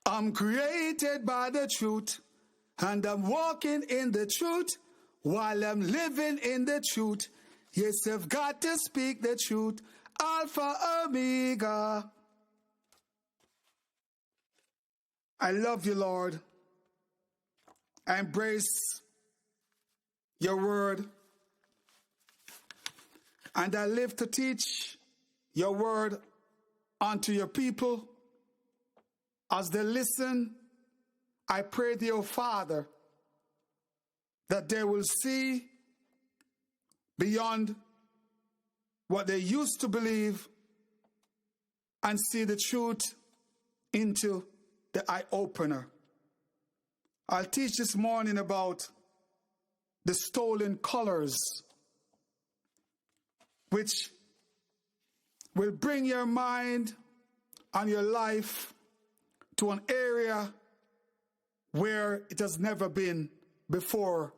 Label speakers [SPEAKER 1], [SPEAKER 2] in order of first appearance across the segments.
[SPEAKER 1] I'm created by the truth, and I'm walking in the truth while I'm living in the truth. Yes, I've got to speak the truth. Alpha, Omega. I love you, Lord. I embrace your word, and I live to teach your word unto your people. As they listen, I pray, dear Father, that they will see beyond what they used to believe and see the truth into the eye-opener. I'll teach this morning about the stolen colors, which will bring your mind and your life to an area where it has never been before,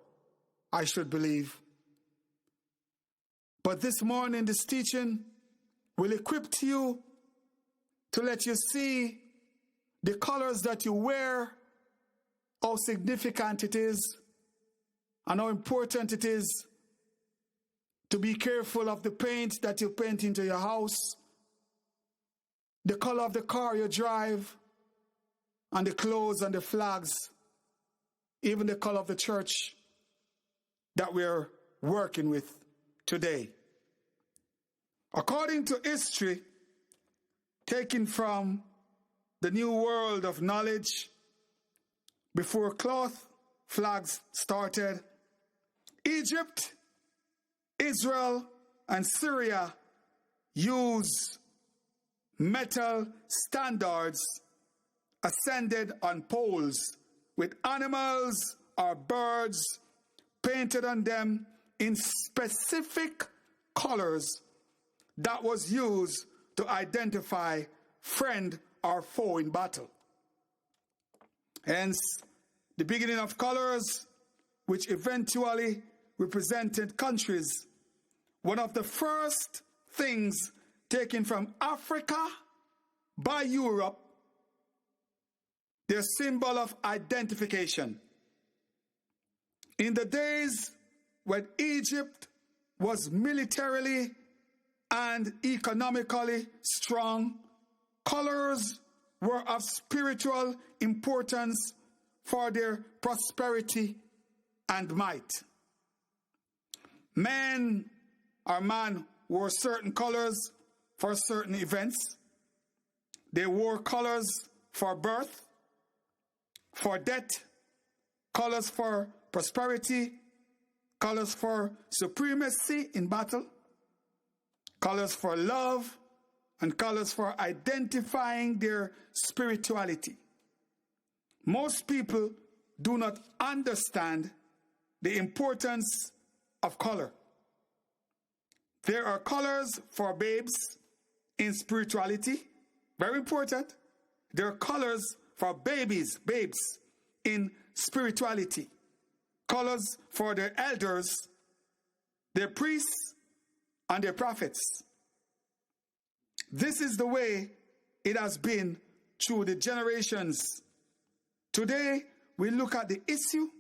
[SPEAKER 1] I should believe. But this morning, this teaching will equip you to let you see the colors that you wear, how significant it is, and how important it is to be careful of the paint that you paint into your house, the color of the car you drive, and the clothes and the flags, even the color of the church that we're working with today. According to history, taken from the New World of Knowledge, before cloth flags started, Egypt, Israel, and Syria used metal standards ascended on poles with animals or birds painted on them in specific colors that was used to identify friend or foe in battle. Hence, the beginning of colors, which eventually represented countries. One of the first things taken from Africa by Europe, their symbol of identification. In the days when Egypt was militarily and economically strong, colors were of spiritual importance for their prosperity and might. Man wore certain colors for certain events. They wore colors for birth, for death, colors for prosperity, colors for supremacy in battle, colors for love, and colors for identifying their spirituality. Most people do not understand the importance of color. There are colors for babes in spirituality, very important. There are colors for babes in spirituality. Colors for their elders, their priests, and their prophets. This is the way it has been through the generations. Today, we look at the issue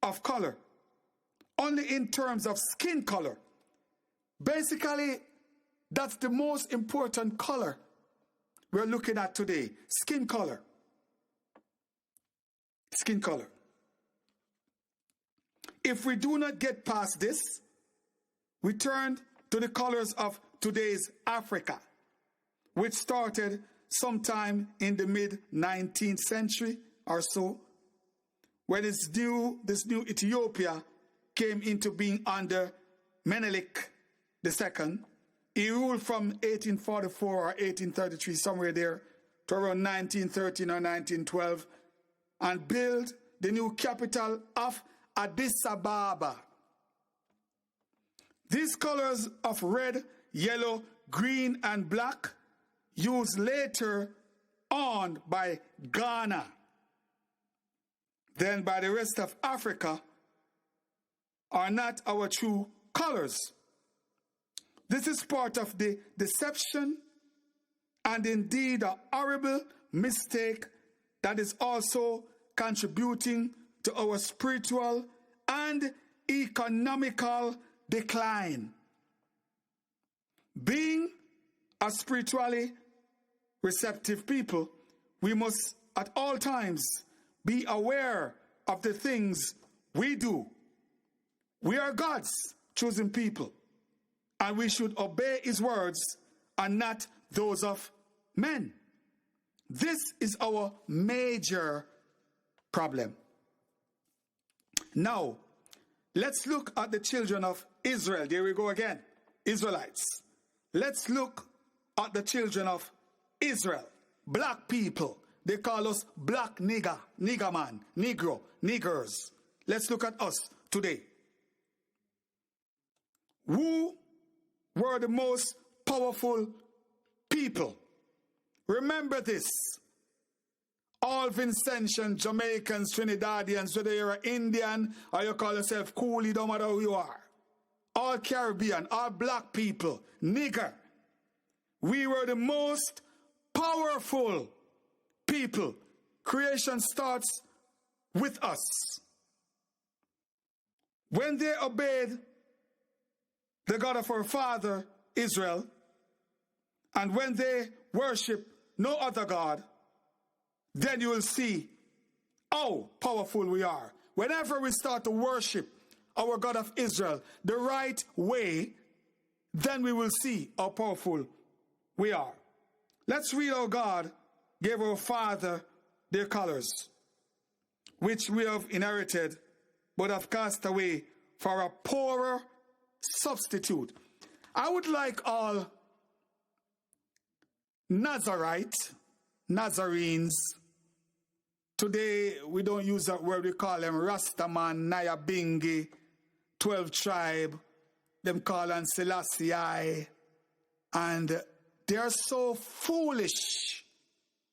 [SPEAKER 1] of color only in terms of skin color. Basically, that's the most important color we're looking at today. Skin color. Skin color. If we do not get past this, we turn to the colors of today's Africa, which started sometime in the mid-19th century or so, when this new Ethiopia came into being under Menelik II. He ruled from 1844 or 1833, somewhere there, to around 1913 or 1912, and built the new capital of Addis Ababa. These colors of red, yellow, green, and black, used later on by Ghana, then by the rest of Africa, are not our true colors. This is part of the deception and indeed a horrible mistake that is also contributing to our spiritual and economical decline. Being a spiritually receptive people, we must at all times be aware of the things we do. We are God's chosen people, and we should obey his words and not those of men. This is our major problem. Now, let's look at the children of Israel. There we go again. Israelites. Let's look at the children of Israel. Black people. They call us black nigger, nigger man, negro, niggers. Let's look at us today. Who were the most powerful people? Remember this. All Vincentians, Jamaicans, Trinidadians, whether you're Indian or you call yourself Coolie, no matter who you are. All Caribbean, all black people, nigger. We were the most powerful people. Creation starts with us. When they obeyed the God of our father, Israel, and when they worship no other God, then you will see how powerful we are. Whenever we start to worship our God of Israel the right way, then we will see how powerful we are. Let's read how God gave our father their colors, which we have inherited, but have cast away for a poorer substitute. I would like all Nazarenes, today we don't use that word, we call them Rastaman, Nyabingi, 12 tribe, them call them Selassie, and they're so foolish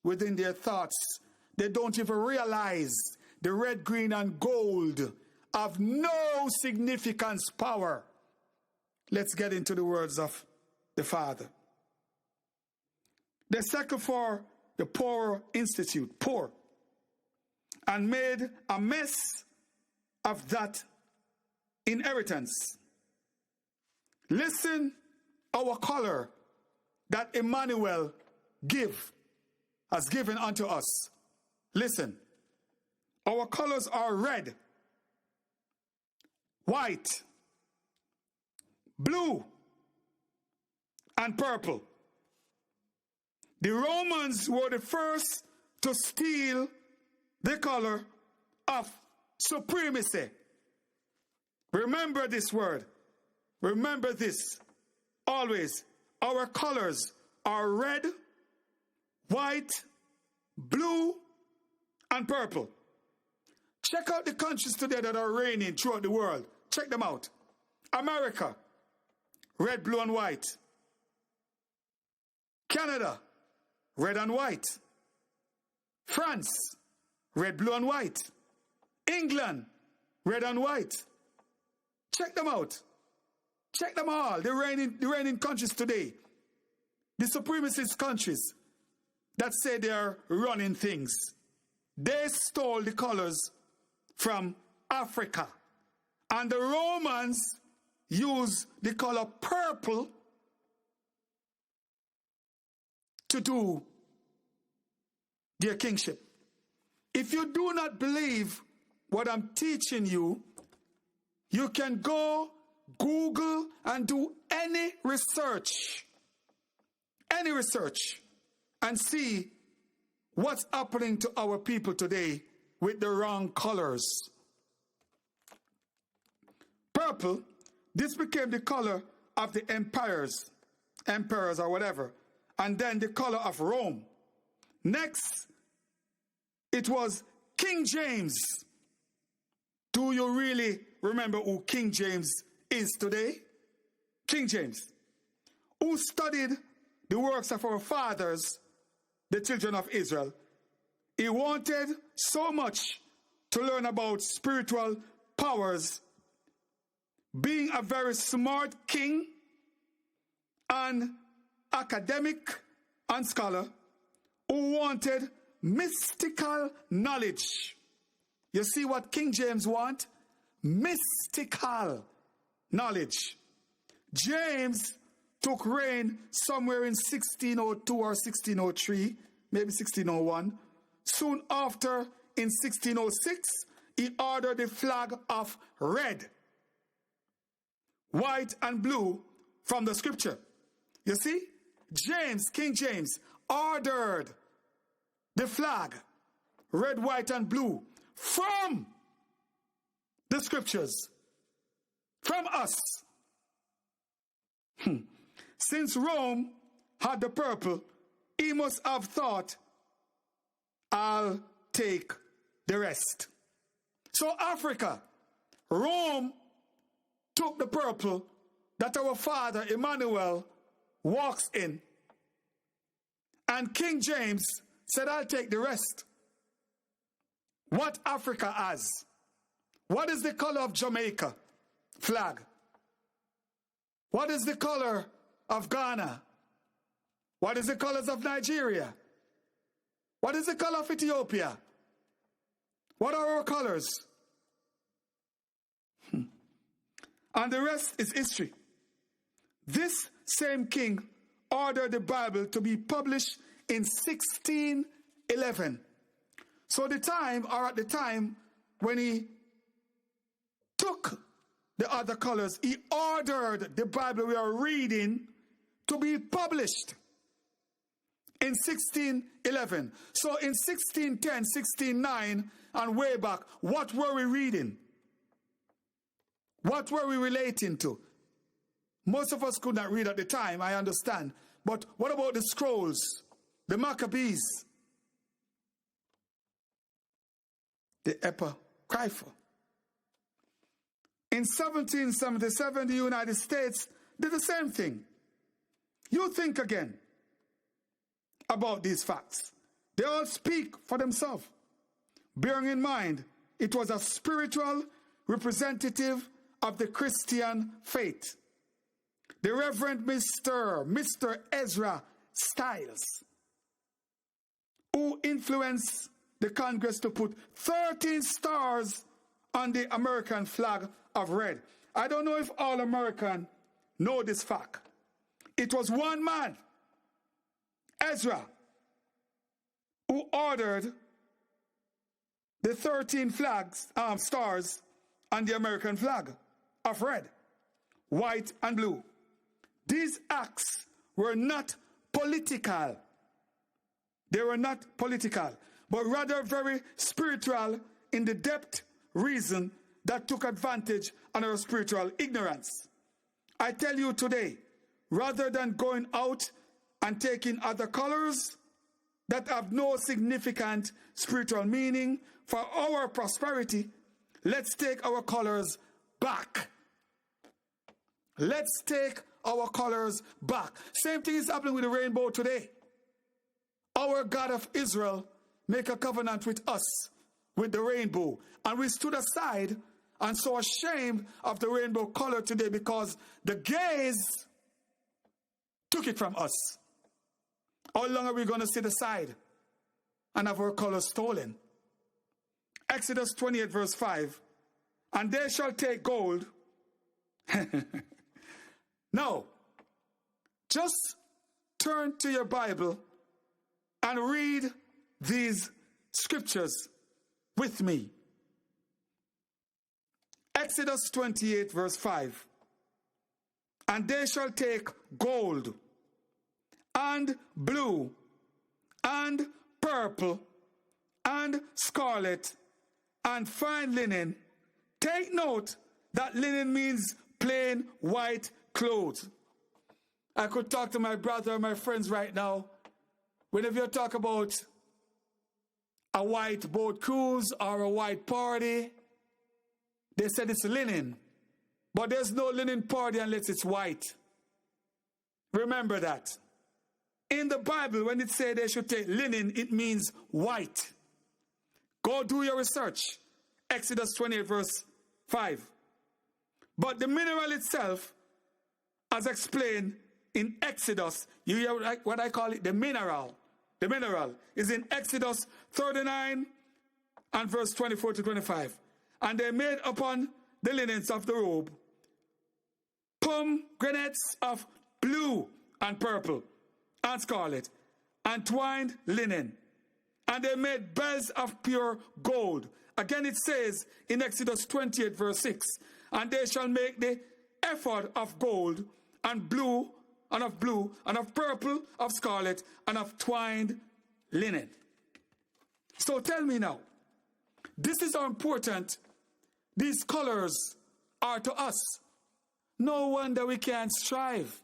[SPEAKER 1] within their thoughts, they don't even realize the red, green, and gold have no significance, power. Let's get into the words of the Father. They settled for the Poor Institute, poor, and made a mess of that inheritance. Listen, our color that Emmanuel has given unto us. Listen, our colors are red, white, blue, and purple. The Romans were the first to steal the color of supremacy. Remember this word. Remember this. Always. Our colors are red, white, blue, and purple. Check out the countries today that are reigning throughout the world. Check them out. America, red, blue, and white. Canada, red and white. France, red, blue, and white. England, red and white. Check them out. Check them all. The reigning countries today. The supremacist countries that say they are running things. They stole the colors from Africa. And the Romans used the color purple to do their kingship. If you do not believe what I'm teaching you, you can go Google and do any research, and see what's happening to our people today with the wrong colors. Purple, this became the color of the emperors or whatever, and then the color of Rome. Next, it was King James. Do you really remember who King James is today? King James, who studied the works of our fathers, the children of Israel. He wanted so much to learn about spiritual powers, being a very smart king and academic and scholar who wanted mystical knowledge. You see what King James want? Mystical knowledge. James took reign somewhere in 1602 or 1603, maybe 1601. Soon after, in 1606, he ordered the flag of red, white, and blue from the scripture. You see, King James, ordered the flag, red, white, and blue, from the scriptures, from us. Since Rome had the purple, he must have thought, I'll take the rest. So Africa, Rome took the purple that our father Emmanuel walks in. And King James said, I'll take the rest. What Africa has? What is the color of Jamaica flag? What is the color of Ghana? What is the colors of Nigeria? What is the color of Ethiopia? What are our colors? And the rest is history. This same king ordered the Bible to be published in 1611. So at the time when he took the other colors, he ordered the Bible we are reading to be published in 1611. So in 1610, 1609, and way back, what were we reading? What were we relating to? Most of us could not read at the time, I understand. But what about the scrolls? The Maccabees? The Apocrypha? In 1777, the United States did the same thing. You think again about these facts. They all speak for themselves. Bearing in mind, it was a spiritual representative of the Christian faith. The Reverend Mr. Ezra Stiles, who influenced the Congress to put 13 stars on the American flag of red. I don't know if all Americans know this fact. It was one man, Ezra, who ordered the 13 stars on the American flag of red, white, and blue. These acts were not political. They were not political, but rather very spiritual in the depth reason that took advantage on our spiritual ignorance. I tell you today, rather than going out and taking other colors that have no significant spiritual meaning for our prosperity, let's take our colors back. Let's take our colors back. Same thing is happening with the rainbow today. Our God of Israel make a covenant with us with the rainbow. And we stood aside and so ashamed of the rainbow color today because the gays took it from us. How long are we going to sit aside and have our colors stolen? Exodus 28 verse 5. And they shall take gold. Now, just turn to your Bible and read these scriptures with me. Exodus 28 verse 5. And they shall take gold and blue and purple and scarlet and fine linen. Take note that linen means plain white clothes. I could talk to my brother and my friends right now. Whenever you talk about a white boat cruise or a white party, they said it's linen. But there's no linen party unless it's white. Remember that. In the Bible, when it says they should take linen, it means white. Go do your research. Exodus 28 verse 5. But the mineral itself, as explained, in Exodus. You hear what I call it, the mineral. The mineral is in Exodus 39 and verse 24 to 25. And they made upon the linens of the robe pomegranates of blue and purple and scarlet and twined linen. And they made bells of pure gold. Again it says in Exodus 28 verse 6, and they shall make the ephod of gold and of blue and of purple, of scarlet and of twined linen. So tell me now, this is how important these colors are to us. No wonder we can't strive.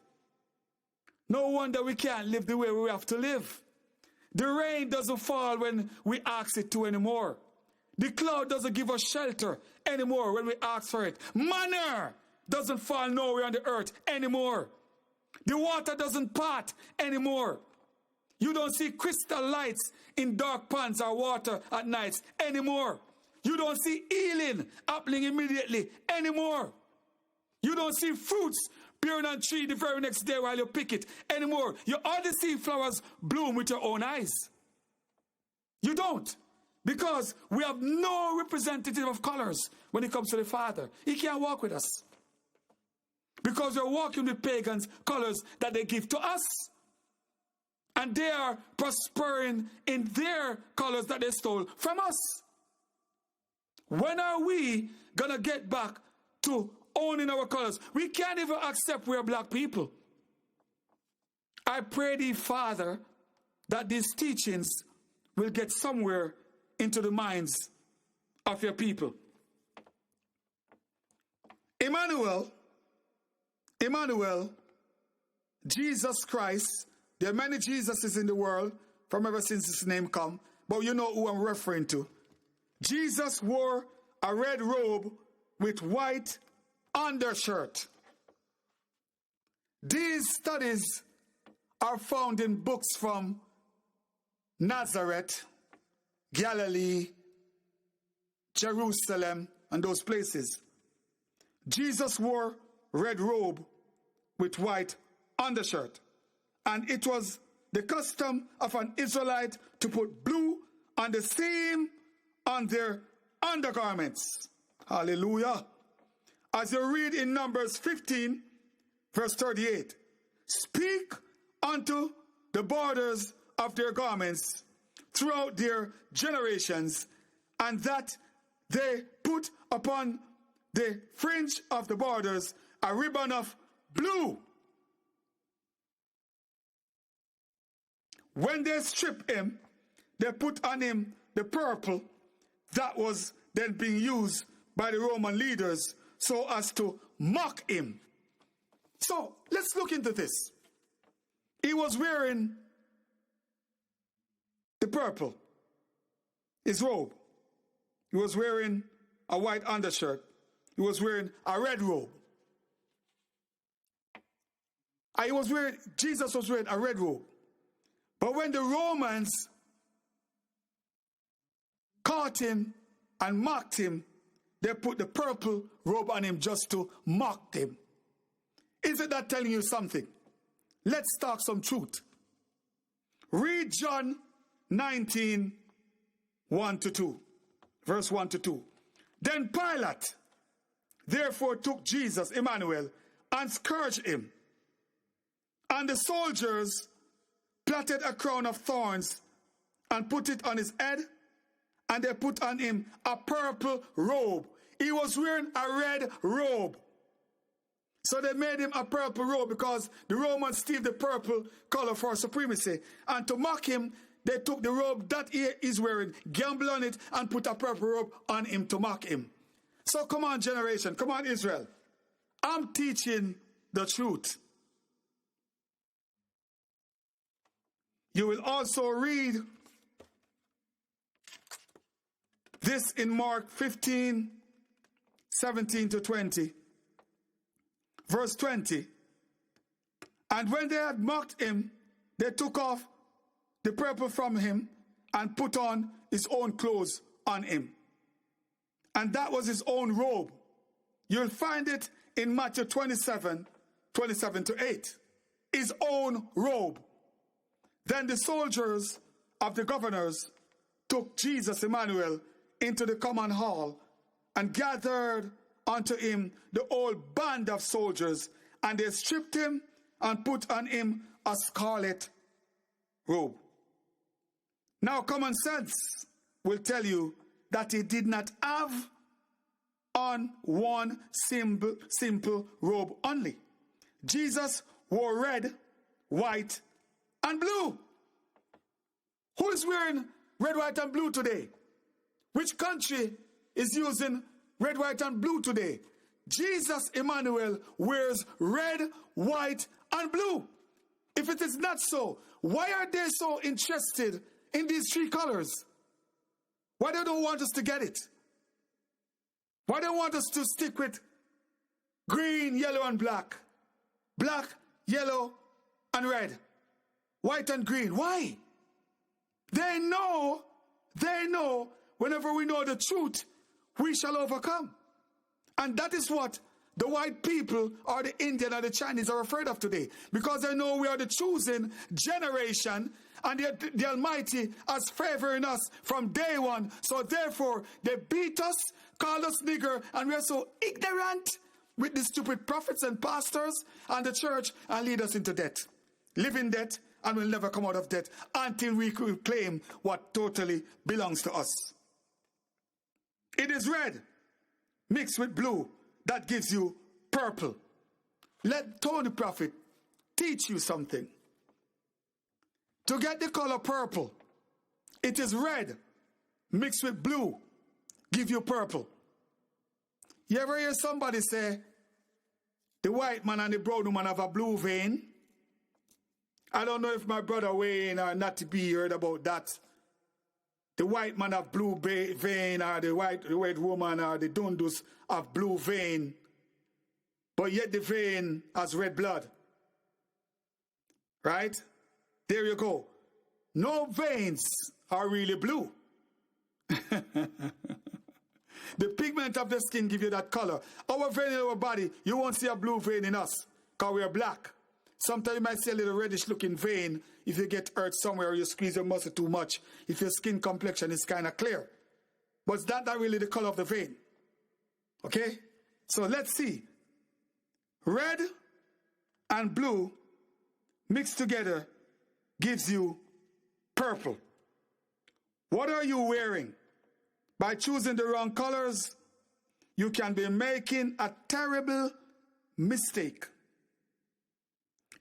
[SPEAKER 1] No wonder we can't live the way we have to live. The rain doesn't fall when we ask it to anymore. The cloud doesn't give us shelter anymore when we ask for it. Manna doesn't fall nowhere on the earth anymore. The water doesn't part anymore. You don't see crystal lights in dark ponds or water at nights anymore. You don't see healing happening immediately anymore. You don't see fruits bearing on tree the very next day while you pick it anymore. You only see flowers bloom with your own eyes. You don't. Because we have no representative of colors when it comes to the Father. He can't walk with us. Because we're walking with pagans' colors that they give to us. And they are prospering in their colors that they stole from us. When are we going to get back to owning our colors? We can't even accept we're black people. I pray thee, Father, that these teachings will get somewhere into the minds of your people. Emmanuel, Jesus Christ, there are many Jesuses in the world from ever since his name come, but you know who I'm referring to. Jesus wore a red robe with white undershirt. These studies are found in books from Nazareth, Galilee, Jerusalem, and those places. Jesus wore red robe with white undershirt. And it was the custom of an Israelite to put blue on the seam on their undergarments. Hallelujah. As you read in Numbers 15, verse 38, speak unto the borders of their garments throughout their generations, and that they put upon the fringe of the borders a ribbon of blue. When they strip him, they put on him the purple that was then being used by the Roman leaders so as to mock him. So let's look into this. He was wearing the purple, his robe. He was wearing a white undershirt. He was wearing a red robe. Jesus was wearing a red robe. But when the Romans caught him and mocked him, they put the purple robe on him just to mock him. Isn't that telling you something? Let's talk some truth. Read John 19, 1 to 2. Verse 1 to 2. Then Pilate therefore took Jesus, Emmanuel, and scourged him. And the soldiers plaited a crown of thorns and put it on his head, and they put on him a purple robe. He was wearing a red robe. So they made him a purple robe because the Romans steal the purple color for supremacy. And to mock him, they took the robe that he is wearing, gambled on it, and put a purple robe on him to mock him. So come on, generation. Come on, Israel. I'm teaching the truth. You will also read this in Mark 15, 17 to 20. Verse 20. And when they had mocked him, they took off the purple from him and put on his own clothes on him. And that was his own robe. You'll find it in Matthew 27, 27 to 8. his own robe. Then the soldiers of the governors took Jesus Emmanuel into the common hall and gathered unto him the whole band of soldiers, and they stripped him and put on him a scarlet robe. Now common sense will tell you that he did not have on one simple robe only. Jesus wore red, white, and blue. Who is wearing red, white, and blue today? Which country is using red, white, and blue today? Jesus Emmanuel wears red, white, and blue. If it is not so, why are they so interested in these three colors? Why they don't want us to get it? Why they want us to stick with green, yellow, and black? Black, yellow, and red. White and green. Why? They know whenever we know the truth, we shall overcome. And that is what the white people or the Indian or the Chinese are afraid of today. Because they know we are the chosen generation and the Almighty has favoring us from day one. So therefore, they beat us, call us nigger, and we are so ignorant with the stupid prophets and pastors and the church and lead us into debt. Live in debt and will never come out of debt until we claim what totally belongs to us. It is red mixed with blue that gives you purple. Let Tony Prophet teach you something. To get the color purple, it is red mixed with blue, give you purple. You ever hear somebody say, the white man and the brown woman have a blue vein? I don't know if my brother Wayne or Natty B heard about that. The white man have blue vein, or the white woman or the Dundus have blue vein, but yet the vein has red blood. Right? There you go. No veins are really blue. The pigment of the skin give you that color. Our vein in our body, you won't see a blue vein in us because we are black. Sometimes you might see a little reddish looking vein if you get hurt somewhere or you squeeze your muscle too much. If your skin complexion is kind of clear. But it's not really the color of the vein. Okay? So let's see. Red and blue mixed together gives you purple. What are you wearing? By choosing the wrong colors, you can be making a terrible mistake.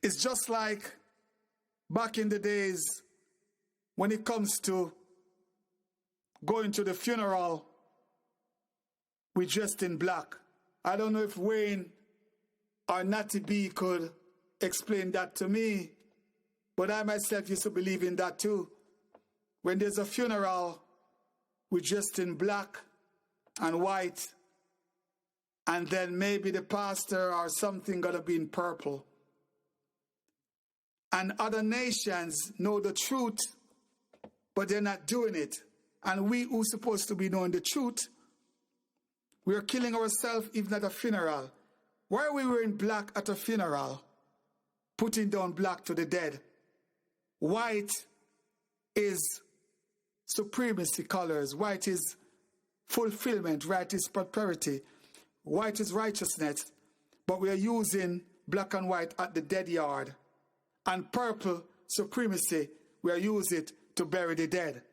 [SPEAKER 1] It's just like back in the days when it comes to going to the funeral, we dressed in black. I don't know if Wayne or Natty B could explain that to me, but I myself used to believe in that too. When there's a funeral, we dressed in black and white, and then maybe the pastor or something gonna be in purple. And other nations know the truth, but they're not doing it. And we who supposed to be knowing the truth, we are killing ourselves even at a funeral. Why are we wearing black at a funeral? Putting down black to the dead. White is supremacy colors. White is fulfillment. White is prosperity. White is righteousness. But we are using black and white at the dead yard. And purple, supremacy, we are using it to bury the dead.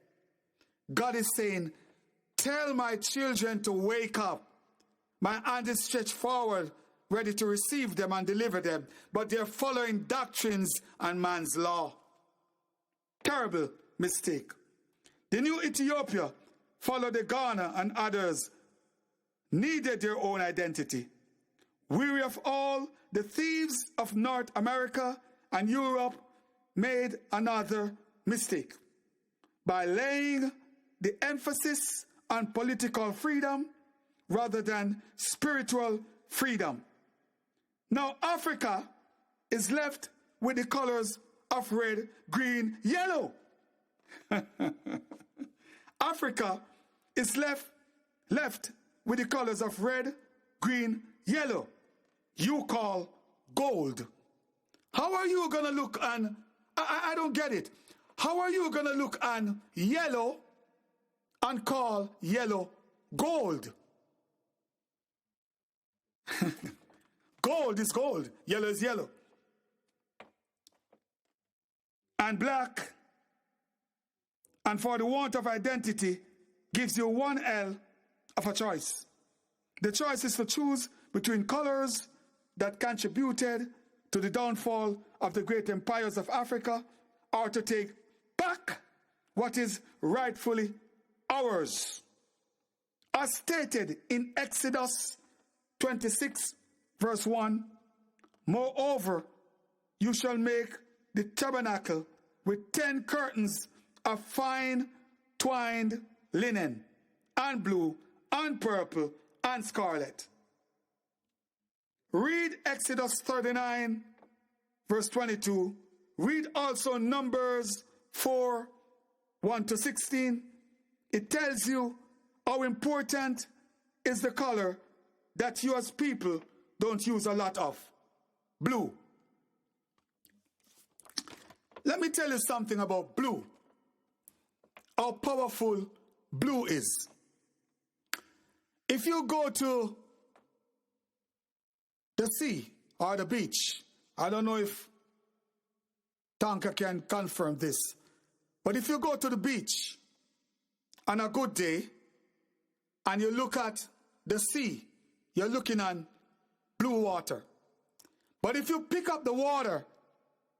[SPEAKER 1] God is saying, tell my children to wake up. My hand is stretched forward, ready to receive them and deliver them. But they're following doctrines and man's law. Terrible mistake. The new Ethiopia followed the Ghana and others needed their own identity. Weary of all the thieves of North America and Europe made another mistake by laying the emphasis on political freedom rather than spiritual freedom. Now Africa is left with the colors of red, green, yellow. Africa is left with the colors of red, green, yellow. You call gold. How are you going to look on, I don't get it. How are you going to look on yellow and call yellow gold? Gold is gold, yellow is yellow. And black, and for the want of identity, gives you one L of a choice. The choice is to choose between colors that contributed to the downfall of the great empires of Africa, or to take back what is rightfully ours. As stated in Exodus 26, verse 1, moreover, you shall make the tabernacle with 10 curtains of fine twined linen, and blue, and purple, and scarlet. Read Exodus 39, verse 22. Read also Numbers 4, 1 to 16. It tells you how important is the color that you as people don't use a lot of. Blue. Let me tell you something about blue. How powerful blue is. If you go to the sea or the beach, I don't know if Tanka can confirm this, but if you go to the beach on a good day and you look at the sea, you're looking on blue water. But if you pick up the water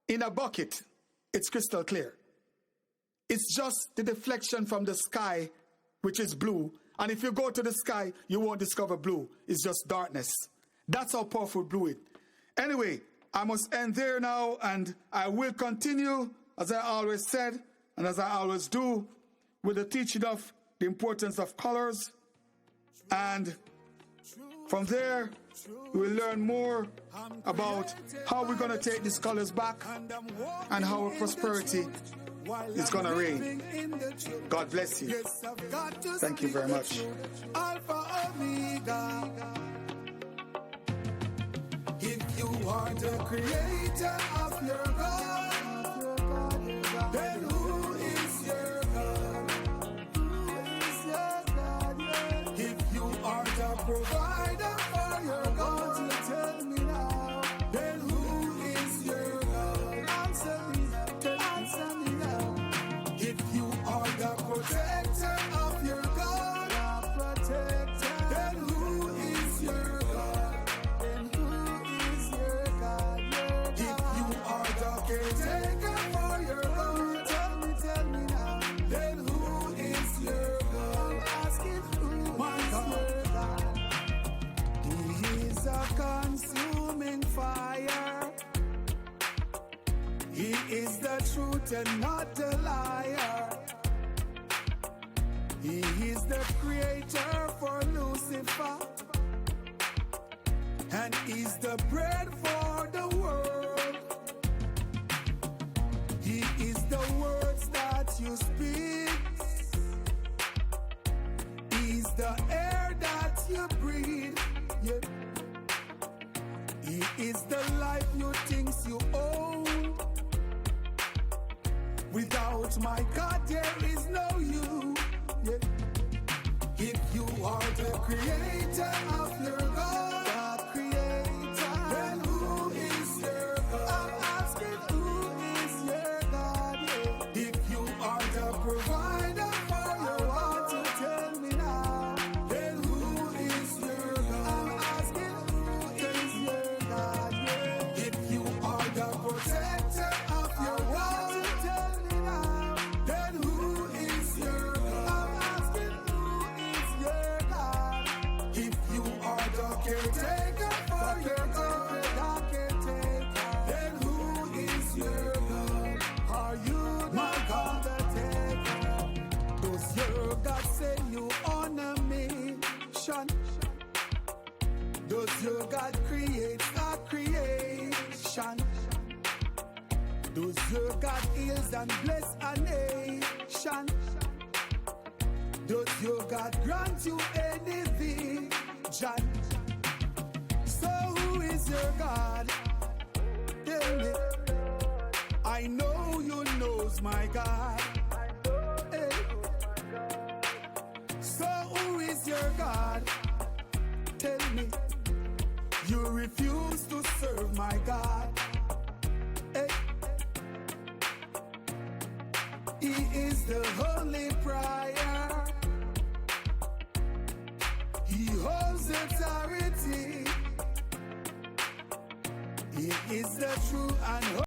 [SPEAKER 1] in a bucket, it's crystal clear. It's just the deflection from the sky, which is blue. And if you go to the sky, you won't discover blue. It's just darkness. That's how powerful blue is. Anyway, I must end there now, and I will continue, as I always said, and as I always do, with the teaching of the importance of colors. And from there, we will learn more about how we're going to take these colors back and how our prosperity is going to reign. God bless you. Thank you very much.
[SPEAKER 2] If you are the creator of your God, then who is your God? If you are the provider for your God, you tell me now, then who is your God? Answer me now. If you are the protector of your God, then who is your God? Caretaker for your God, tell me now, then who is your God? I'm asking who my is your God? He is a consuming fire. He is the truth and not a liar. He is the creator for Lucifer, and he's the bread for the world. He is the words that you speak. He's the air that you breathe. Yeah. He is the life you think you own. Without my God, there is no you. Yeah. If you are the creator of your God, then who is your God? I'm asking who is your God? Yeah. If you are the provider for your God, to tell me now, then who is your God? I'm asking who is your God? Yeah. If you are the protector of your God, to tell me now, then who is your God? I'm asking who is your God? If you are the caretaker for your God, then who is your God? Are you my God? Does your God say you on a mission? Does your God create a creation? Does your God heals and bless a nation? Does your God grant you any vision? So who is your God? Yeah. Tell me, I know you knows my God. Hey. So who is your God? Tell me, you refuse to serve my God. Hey. He is the holy prior. He holds authority. He is the true and